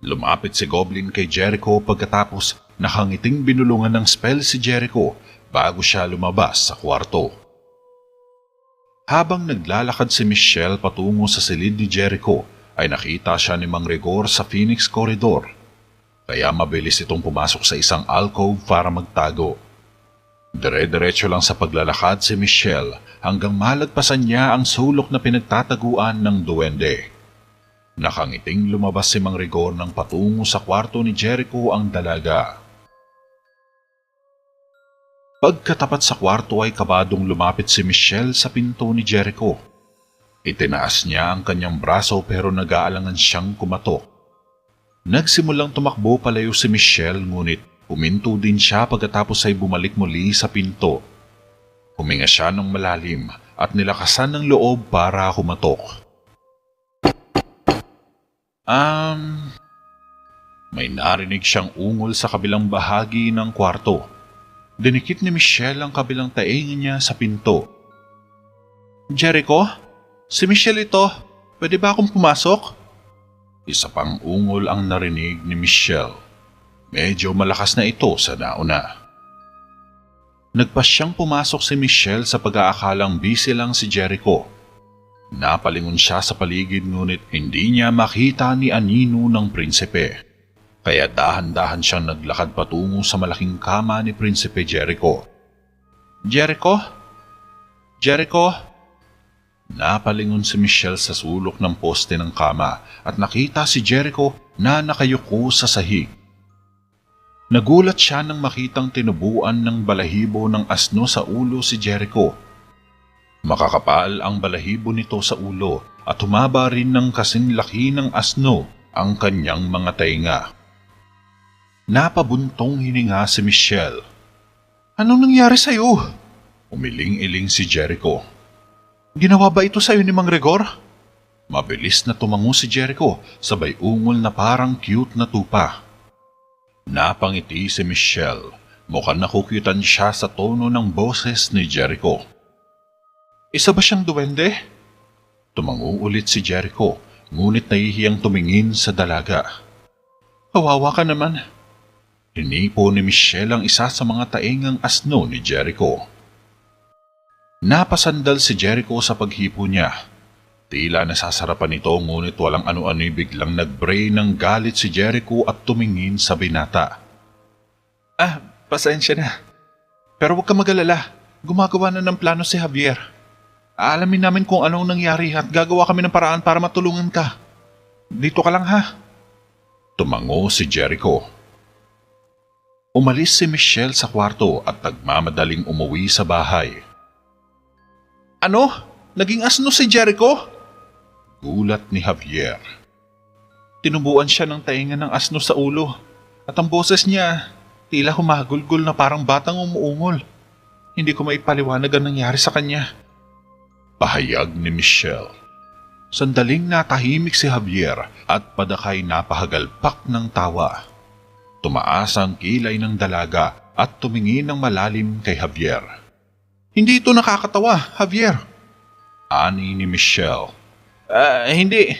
Lumapit si Goblin kay Jericho pagkatapos nakangiting binulungan ng spell si Jericho bago siya lumabas sa kwarto. Habang naglalakad si Michelle patungo sa silid ni Jericho, ay nakita siya ni Mang Rigor sa Phoenix Corridor. Kaya mabilis itong pumasok sa isang alcove para magtago. Dire-diretso lang sa paglalakad si Michelle hanggang malagpasan niya ang sulok na pinagtataguan ng duwende. Nakangiting lumabas si Mang Rigor nang patungo sa kwarto ni Jericho ang dalaga. Pagkatapat sa kwarto ay kabadong lumapit si Michelle sa pinto ni Jericho. Itinaas niya ang kanyang braso pero nag-aalangan siyang kumatok. Nagsimulang tumakbo palayo si Michelle ngunit huminto din siya pagkatapos ay bumalik muli sa pinto. Huminga siya ng malalim at nilakasan ng loob para kumatok. May narinig siyang ungol sa kabilang bahagi ng kwarto. Dinikit ni Michelle ang kabilang tainga niya sa pinto. Jericho? Si Michelle ito. Pwede ba akong pumasok? Isa pang ungol ang narinig ni Michelle. Medyo malakas na ito sa nauna. Nagpasyang pumasok si Michelle sa pag-aakalang busy lang si Jericho. Napalingon siya sa paligid ngunit hindi niya makita ni anino ng prinsipe. Kaya dahan-dahan siyang naglakad patungo sa malaking kama ni Prinsipe Jericho. Jericho? Jericho? Napalingon si Michelle sa sulok ng poste ng kama at nakita si Jericho na nakayuko sa sahig. Nagulat siya nang makitang tinubuan ng balahibo ng asno sa ulo si Jericho. Makakapal ang balahibo nito sa ulo at humaba rin ng kasing laki ng asno ang kanyang mga tainga. Napabuntong hininga si Michelle. Anong nangyari sa'yo? Umiling-iling si Jericho. Ginawa ba ito sa'yo ni Mang Rigor? Mabilis na tumango si Jericho, sabay ungol na parang cute na tupa. Napangiti si Michelle. Mukhang nakukyutan siya sa tono ng boses ni Jericho. Isa ba siyang duwende? Tumango ulit si Jericho, ngunit nahihiyang tumingin sa dalaga. Kawawa ka naman. Hinipo ni Michelle ang isa sa mga taingang asno ni Jericho. Napasandal si Jericho sa paghipo niya. Tila nasasarapan nito ngunit walang ano-ano'y biglang nag-bray ng galit si Jericho at tumingin sa binata. Pasensya na. Pero huwag ka mag-alala. Gumagawa na ng plano si Javier. Aalamin namin kung anong nangyari at gagawa kami ng paraan para matulungan ka. Dito ka lang ha. Tumango si Jericho. Umalis si Michelle sa kwarto at nagmamadaling umuwi sa bahay. Ano? Naging asno si Jericho? Gulat ni Javier. Tinubuan siya ng tainga ng asno sa ulo at ang boses niya tila humagulgol na parang batang umuungol. Hindi ko maipaliwanag ang nangyari sa kanya. Pahayag ni Michelle. Sandaling natahimik si Javier at padakay napahagalpak ng tawa. Tumaas ang kilay ng dalaga at tumingin ng malalim kay Javier. Hindi ito nakakatawa, Javier. Ani ni Michelle. Hindi.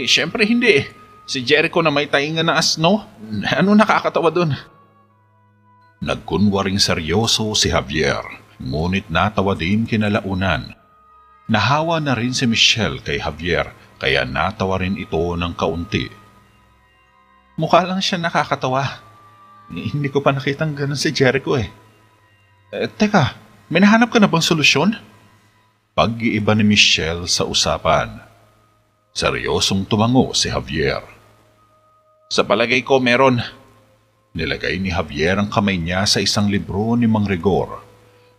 Siyempre hindi. Si Jericho na may tainga na asno. Ano nakakatawa dun? Nagkunwaring seryoso si Javier, ngunit natawa din kinalaunan. Nahawa na rin si Michelle kay Javier, kaya natawa rin ito ng kaunti. Mukha lang siya nakakatawa. Hindi ko pa nakitang ganun si Jericho eh. Teka, may nahanap ka na bang solusyon? Pag-iiba ni Michelle sa usapan. Seryosong tumango si Javier. Sa palagay ko meron. Nilagay ni Javier ang kamay niya sa isang libro ni Mang Rigor.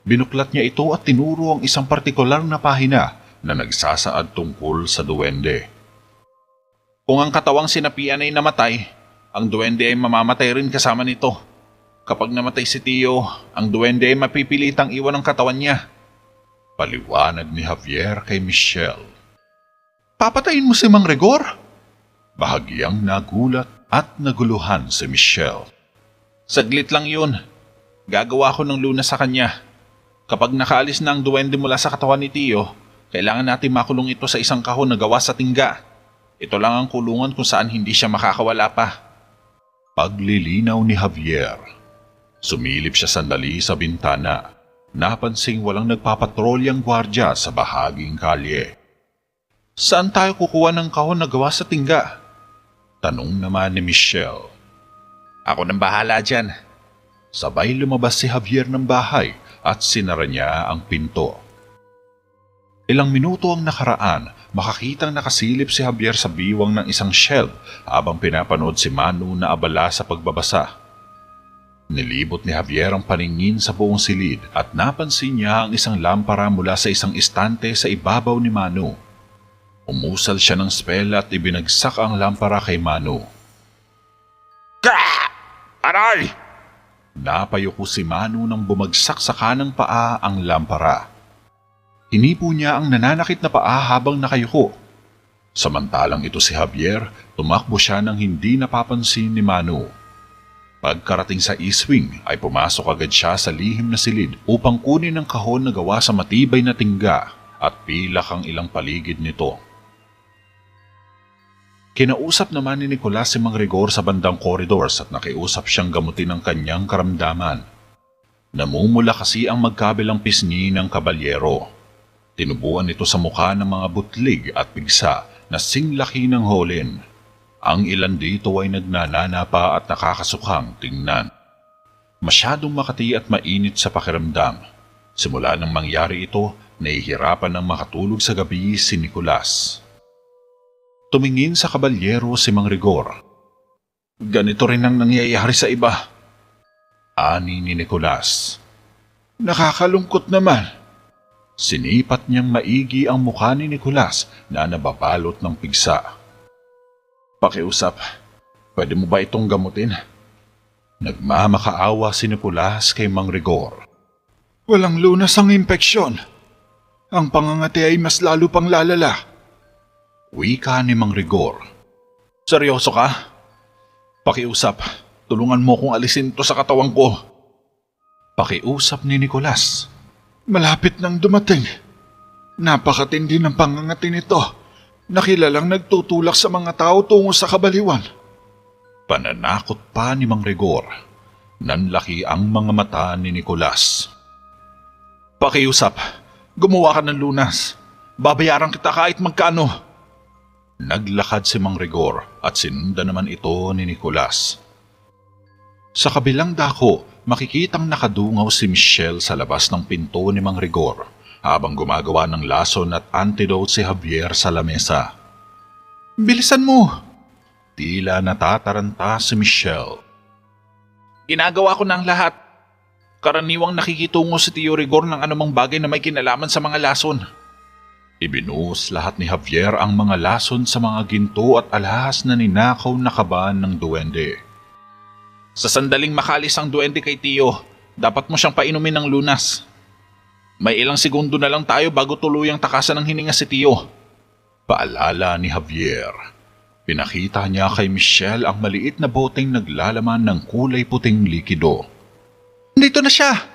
Binuklat niya ito at tinuro ang isang partikular na pahina na nagsasaad tungkol sa duwende. Kung ang katawang sinapian ay namatay, ang duwende ay mamamatay rin kasama nito. Kapag namatay si Tio, ang duwende ay mapipilitang iwan ang katawan niya. Paliwanag ni Javier kay Michelle. Papatayin mo si Mang Rigor? Bahagyang nagulat at naguluhan si Michelle. Saglit lang yun. Gagawa ko ng lunas sa kanya. Kapag nakaalis na ang duwende mula sa katawan ni Tio, kailangan natin makulong ito sa isang kahon na gawa sa tingga. Ito lang ang kulungan kung saan hindi siya makakawala pa. Paglilinaw ni Javier. Sumilip siya sandali sa bintana. Napansing walang nagpapatrolyang gwardya sa bahaging kalye. Saan tayo kukuha ng kahon na gawa sa tingga? Tanong naman ni Michelle. Ako nang bahala dyan. Sabay lumabas si Javier ng bahay at sinara niya ang pinto. Ilang minuto ang nakaraan, makakitang nakasilip si Javier sa biwang ng isang shelf habang pinapanood si Manu na abala sa pagbabasa. Nilibot ni Javier ang paningin sa buong silid at napansin niya ang isang lampara mula sa isang istante sa ibabaw ni Manu. Umusal siya ng spell at ibinagsak ang lampara kay Manu. Aray! Napayuko si Manu nang bumagsak sa kanang paa ang lampara. Hinipo niya ang nananakit na paa habang nakayuko. Samantalang ito si Javier, tumakbo siya nang hindi napapansin ni Manu. Pagkarating sa east-wing ay pumasok agad siya sa lihim na silid upang kunin ang kahon na gawa sa matibay na tingga at pilak ang ilang paligid nito. Kinausap naman ni Nicolas si Mang Rigor sa bandang corridors at nakiusap siyang gamutin ang kanyang karamdaman. Namumula kasi ang magkabilang pisngi ng kabalyero. Tinubuan ito sa mukha ng mga butlig at pigsa na singlaki ng holin. Ang ilan dito ay nagnanana pa at nakakasukhang tingnan. Masyadong makati at mainit sa pakiramdam. Simula nang mangyari ito, nahihirapan ng makatulog sa gabi si Nicolas. Tumingin sa kabalyero si Mang Rigor. Ganito rin ang nangyayari sa iba. Ani ni Nicolas. Nakakalungkot naman. Sinipat niyang maigi ang mukha ni Nicolas na nababalot ng pigsa. Pakiusap, pwede mo ba itong gamutin? Nagmamakaawa si Nicolas kay Mang Rigor. Walang lunas ang impeksyon. Ang pangangati ay mas lalo pang lalala. Wika ni Mang Rigor. Seryoso ka? Pakiusap, tulungan mo kong alisin to sa katawan ko. Pakiusap ni Nicolas. Malapit nang dumating. Napakatindi ng pangangati nito. Nakilalang nagtutulak sa mga tao tungo sa kabaliwan. Pananakot pa ni Mang Rigor. Nanlaki ang mga mata ni Nicolas. Pakiusap, gumawa ka ng lunas. Babayaran kita kahit magkano. Naglakad si Mang Rigor at sinundan naman ito ni Nicolas. Sa kabilang dako, makikitang nakadungaw si Michelle sa labas ng pinto ni Mang Rigor habang gumagawa ng lason at antidote si Javier sa lamesa. Bilisan mo! Tila natataranta si Michelle. Ginagawa ko na ang lahat. Karaniwang nakikitungo si Tio Rigor ng anumang bagay na may kinalaman sa mga lason. Ibinuhos lahat ni Javier ang mga lason sa mga ginto at alahas na ninakaw na kaban ng duwende. Sa sandaling makalis ang duwende kay Tio, dapat mo siyang painumin ng lunas. May ilang segundo na lang tayo bago tuluyang takasan ng hininga si Tio. Paalala ni Javier. Pinakita niya kay Michelle ang maliit na boteng naglalaman ng kulay puting likido. Nandito na siya!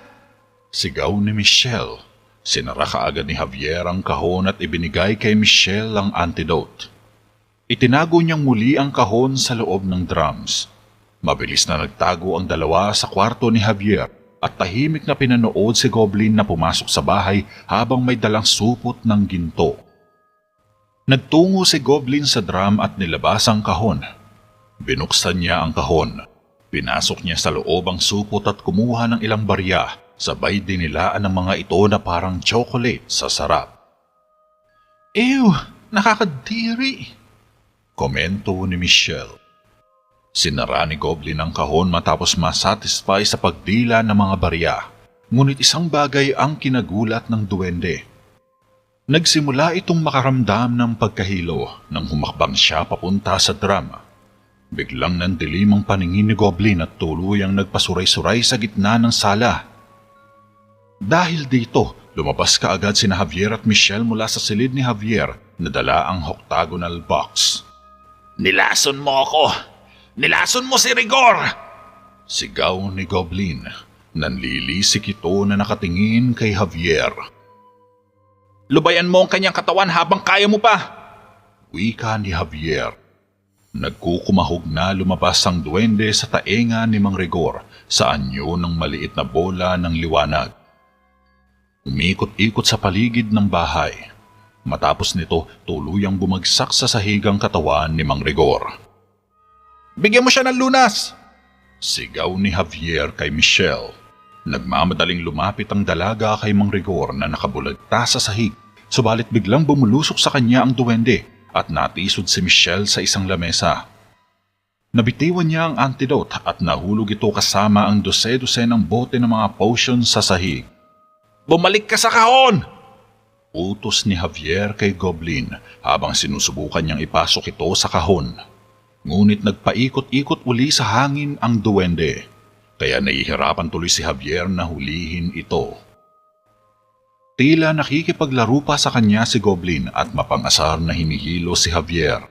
Sigaw ni Michelle. Sinara kaagad ni Javier ang kahon at ibinigay kay Michelle ang antidote. Itinago niyang muli ang kahon sa loob ng drums. Mabilis na nagtago ang dalawa sa kwarto ni Javier at tahimik na pinanood si Goblin na pumasok sa bahay habang may dalang supot ng ginto. Nagtungo si Goblin sa drum at nilabas ang kahon. Binuksan niya ang kahon. Pinasok niya sa loob ang supot at kumuha ng ilang barya. Sabay dinilaan ng mga ito na parang chocolate sa sarap. Ew, nakakadiri! Komento ni Michelle. Sinara ni Goblin ang kahon matapos masatisfy sa pagdila ng mga barya. Ngunit isang bagay ang kinagulat ng duwende. Nagsimula itong makaramdam ng pagkahilo nang humakbang siya papunta sa drum. Biglang nandilim ang paningin ni Goblin at tuluyang nagpasuray-suray sa gitna ng sala. Dahil dito, lumabas kaagad sina Javier at Michelle mula sa silid ni Javier na dala ang octagonal box. Nilason mo ako! Nilason mo si Rigor! Sigaw ni Goblin. Nanlilisik ito na nakatingin kay Javier. Lubayan mo ang kanyang katawan habang kaya mo pa! Wika ni Javier. Nagkukumahog na lumabas ang duwende sa taenga ni Mang Rigor sa anyo ng maliit na bola ng liwanag. Umikot-ikot sa paligid ng bahay. Matapos nito, tuluyang bumagsak sa sahigang katawan ni Mang Rigor. Bigyan mo siya ng lunas! Sigaw ni Javier kay Michelle. Nagmamadaling lumapit ang dalaga kay Mang Rigor na nakabulagta sa sahig, subalit biglang bumulusok sa kanya ang duwende at natisod si Michelle sa isang lamesa. Nabitiwan niya ang antidote at nahulog ito kasama ang dose-dose ng bote ng mga potion sa sahig. Bumalik ka sa kahon! Utos ni Javier kay Goblin habang sinusubukan niyang ipasok ito sa kahon. Ngunit nagpaikot-ikot uli sa hangin ang duwende, kaya nahihirapan tuloy si Javier na hulihin ito. Tila nakikipaglaro pa sa kanya si Goblin at mapangasar na hinihilo si Javier.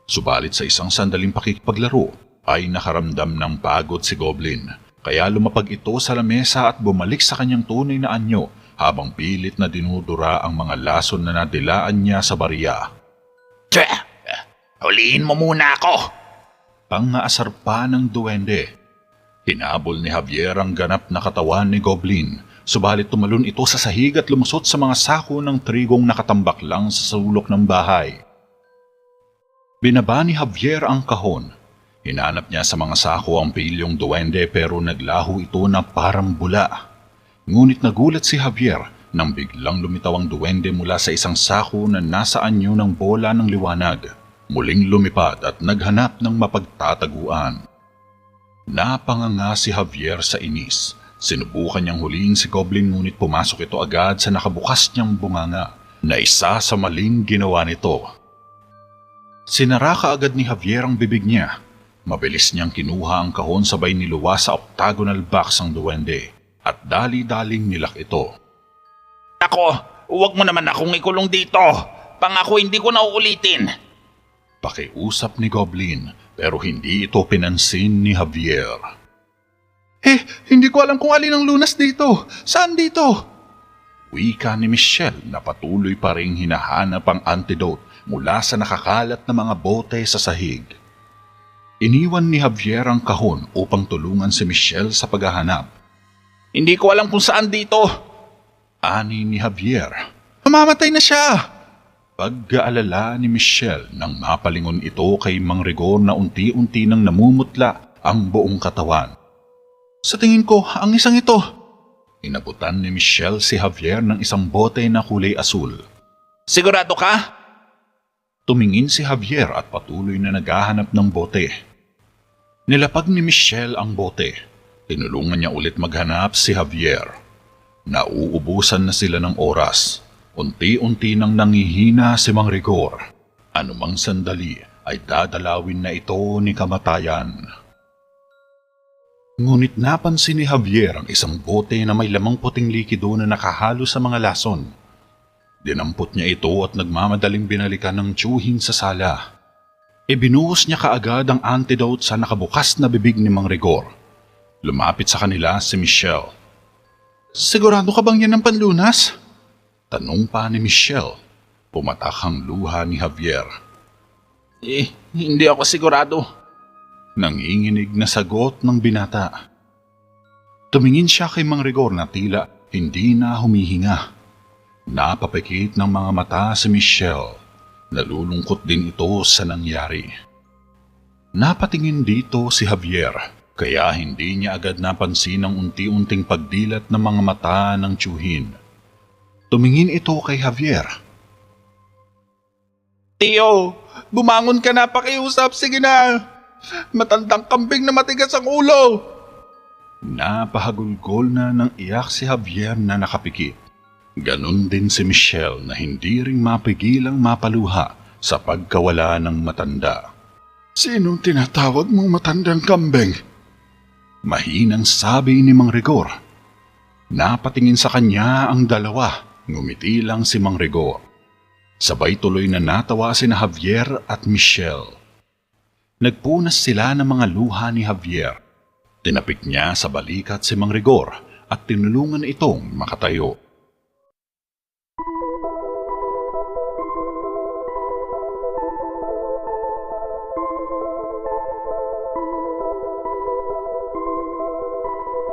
Subalit sa isang sandaling pakikipaglaro ay nakaramdam ng pagod si Goblin, kaya lumapag ito sa lamesa at bumalik sa kanyang tunay na anyo habang pilit na dinudura ang mga lason na nadilaan niya sa barya. Huliin mo muna ako! Pangaasar pa ng duwende. Hinabol ni Javier ang ganap na katawan ni Goblin, subalit tumalon ito sa sahig at lumusot sa mga sako ng trigong nakatambak lang sa sulok ng bahay. Binaba ni Javier ang kahon. Hinanap niya sa mga sako ang pilyong duwende pero naglaho ito na parang bula. Ngunit nagulat si Javier nang biglang lumitaw ang duwende mula sa isang sako na nasa anyo ng bola ng liwanag. Muling lumipad at naghanap ng mapagtataguan. Napanganga si Javier sa inis. Sinubukan niyang huliin si Goblin ngunit pumasok ito agad sa nakabukas niyang bunganga na isa sa maling ginawa nito. Sinara kaagad ni Javier ang bibig niya. Mabilis niyang kinuha ang kahon sabay niluwas sa octagonal box ang duwende at dali-daling nilak ito. Ako, huwag mo naman akong ikulong dito. Pangako hindi ko na uulitin. Pakiusap ni Goblin pero hindi ito pinansin ni Javier. Hindi ko alam kung alin ang lunas dito. Saan dito? Wika ni Michelle na patuloy pa ring hinahanap ang antidote mula sa nakakalat na mga bote sa sahig. Iniwan ni Javier ang kahon upang tulungan si Michelle sa paghahanap. Hindi ko alam kung saan dito. Ani ni Javier. Mamamatay na siya! Pag-aalala ni Michelle nang mapalingon ito kay Mang Rigor na unti-unti nang namumutla ang buong katawan. Sa tingin ko, ang isang ito. Inabutan ni Michelle si Javier ng isang bote na kulay asul. Sigurado ka? Tumingin si Javier at patuloy na naghahanap ng bote. Nilapag ni Michelle ang bote. Tinulungan niya ulit maghanap si Javier. Nauubusan na sila ng oras. Unti-unti nang nangihina si Mang Rigor. Anumang sandali ay dadalawin na ito ni kamatayan. Ngunit napansin ni Javier ang isang bote na may lamang puting likido na nakahalo sa mga lason. Dinampot niya ito at nagmamadaling binalikan ng tiyuhin sa sala. Ibinuhos niya kaagad ang antidote sa nakabukas na bibig ni Mang Rigor. Lumapit sa kanila si Michelle. Sigurado ka bang yan ang panlunas? Tanong pa ni Michelle. Pumatak ang luha ni Javier. Hindi ako sigurado. Nanginginig na sagot ng binata. Tumingin siya kay Mang Rigor na tila hindi na humihinga. Napapikit ng mga mata si Michelle. Nalulungkot din ito sa nangyari. Napatingin dito si Javier. Kaya hindi niya agad napansin ang unti-unting pagdilat ng mga mata ng tiyuhin. Tumingin ito kay Javier. Tio, bumangon ka na, pakiusap, sige na. Matandang kambing na matigas ang ulo. Napahagulgol na ng iyak si Javier na nakapikit. Ganon din si Michelle na hindi ring mapigilang mapaluha sa pagkawala ng matanda. Sinong tinatawag mong matandang kambing? Mahinang sabi ni Mang Rigor. Napatingin sa kanya ang dalawa, ngumiti lang si Mang Rigor. Sabay tuloy na natawa sina Javier at Michelle. Nagpunas sila ng mga luha ni Javier. Tinapik niya sa balikat si Mang Rigor at tinulungan itong makatayo.